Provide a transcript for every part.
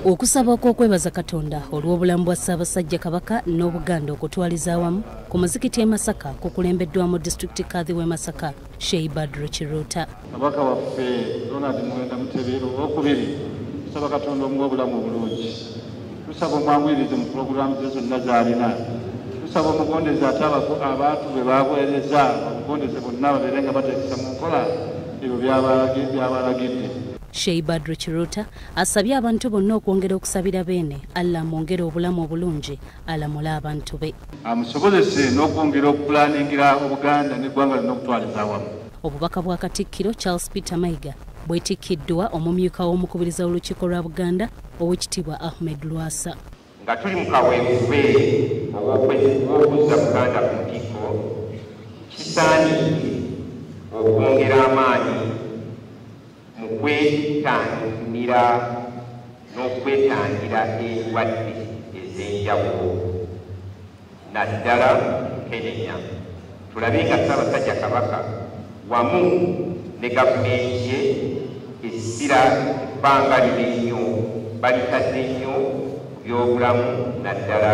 Okusaba okw'okwebaza Katonda olw'obulamu bwa Ssaabasajja Kabaka n'Obuganda okutwaliza awamu ku muzikiti e Masaka kukulembeddwamu disitulikiti kadhi w'e Masaka Sheikh Badru Kiruuta. Kabaka waffe Ronald Muwenda Mutebeero owookubiri tusaba Katonda omuwe obulamu obulungi. Tusaba omwanguyirize mu pulogulaamu ze zonna z'alina. Tusaba omugondeze ate abantu be baweereza omugondeze bonna babeere nga bateekesa mu nkola ebyo byabalagidde. Sheikh Badru Kiruuta asabye abantu bonna okwongera okusabira beene Allah amwongere obulamu obulungi alamule abantu be. Amusobozese n'okwongera okupulaningira Obuganda n'eggwanga lino okutwaliza awamu. Obubaka bwa Katikkiro Charles Peter Mayiga bwetikkiddwa omumyuka w'omukubiriza w'olukiiko lwa Buganda Oweekitiibwa Ahmed Lwasa. Nga tuli mu kaweefube ow'okuzza Buganda ku ntikko, kisaanidde okwongera amaanyi mu kwetangira n'okwetangira endwadde ez'enjawulo naddala Kenenya. Tulabe nga Ssaabasajja Kabaka wamu ne gavumenti ye essira ebbanga nnyo balitadde nnyo ku byobulamu naddala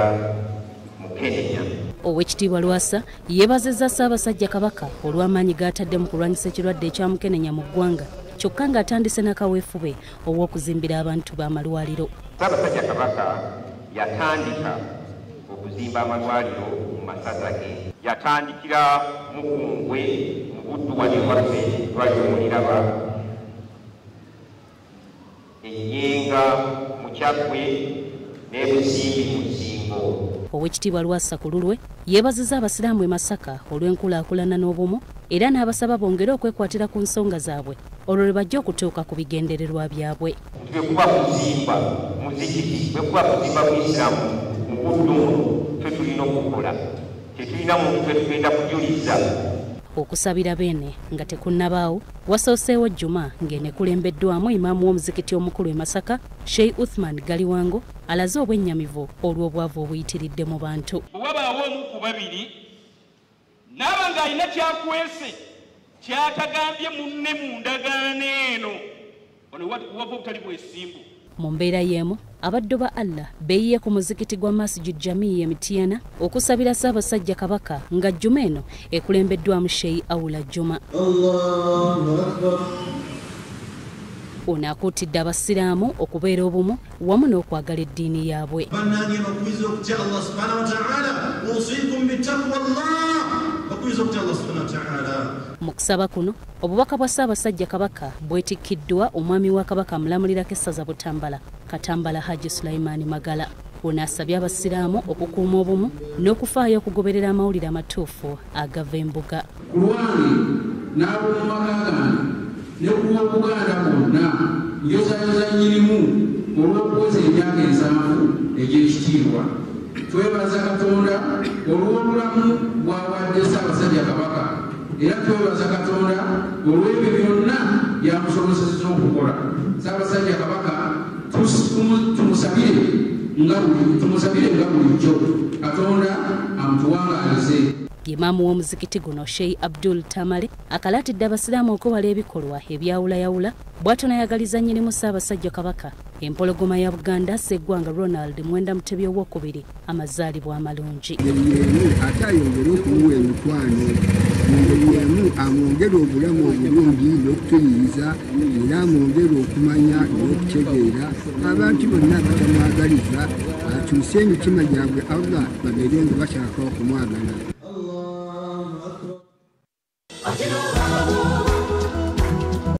mu Kenenya. Oweekitiibwa Lwasa yeebazizza Ssaabasajja Kabaka olw'amaanyi g'atadde mu kulwanyisa ekirwadde ekya Mukenenya mu ggwanga, kyokka ng'atandise n'akaweefube ow'okuzimbira abantu b'amalwaliro. Ssaabasajja Kabaka yatandika okuzimba amalwaliro mu masaza ge. Yatandikira mu Kungwe mu Buddu wano ewaffe eddwaliro Muliraba, Enyenga mu Kyaggwe ne Busimbi mu Nsingo. Oweekitiibwa Lwasa ku lulwe yeebazizza abasiraamu e Masaka olw'enkulaakulana n'obumu era n'abasaba bongere okwekwatira ku nsonga zaabwe olwo lwe bajja okutuuka ku bigendererwa byabwe. Bwe kuba kuzimba muzikiti, bwe kuba kuzimba Buisiraamu mu Buddu twe tulina okukola, tetulina muntu gwe tugenda kujuliza. Okusabira beene nga tekunnabaawo wasooseewo Juma ng'enekulembeddwamu imaamu w'omuzikiti omukulu e Masaka Sheikh Uthman Galiwango alaze obwennyamivu olw'obwavu obuyitiridde mu bantu. Wabaawo omu ku babiri naaba ng'alina kyakwese kyatagambye munne mu ndagaano eno ono wava obutali bwesimbu. Mu mbeera y'emu abaddu ba Allah beeyiye ku muzikiti gwa Masjid Jamii e Mityana okusabira Ssaabasajja Kabaka nga Juma eno ekulembeddwamu Sheikh Awula Juma. Allahu Akbar. Ono akuutidde abasiraamu okubeera obumu wamu n'okwagala eddiini yaabwe. Bannange bakwiza okutya Allah subhanahu wa ta'ala, usiikum bittaqwallah, bakwiza okutya Allah subhanahu wa ta'ala. Mu kusaba kuno obubaka bwa Ssaabasajja Kabaka bwetikkiddwa omwami wa Kabaka amulamulirako essaza Butambala Katambala Haji Sulaiman Magala. Ono asabye abasiraamu okukuuma obumu n'okufaayo okugoberera amawulire amatuufu agava embuga. Ku lwange n'ab'omumaka gange ne ku Buganda bonna njozayoza nnyinimu olw'okuweza emyaka 7 egy'ekitiibwa. Twebaza Katonda olw'obulamu bw'awadde Ssaabasajja Kabaka era twebaza Katonda olw'ebyo byonna byamusobozesa okukola. Ssaabasajja Kabaka tumusabire nga bulijjo Katonda amutuwangaalize. Imaamu w'omuzikiti guno Sheikh Abdul Tamale akalaatidde abasiraamu okuwala ebikolwa ebyawulayawula bw'atonayagaliza nnyinimu Ssaabasajja Kabaka empologoma ya Buganda Sseggwanga Ronald Muwenda Mutebi owookubiri amazaalibwa amalungi. Ate ayongere okumuwa emikwano, engeri emu amwongere obulamu obulungi n'okutuyiriza era amwongere okumanya n'okutegeera abantu bonna batamwagaliza akyuse emitima gyabwe Allah babeere nga bakyaka okumwagala. Allahu Akbar.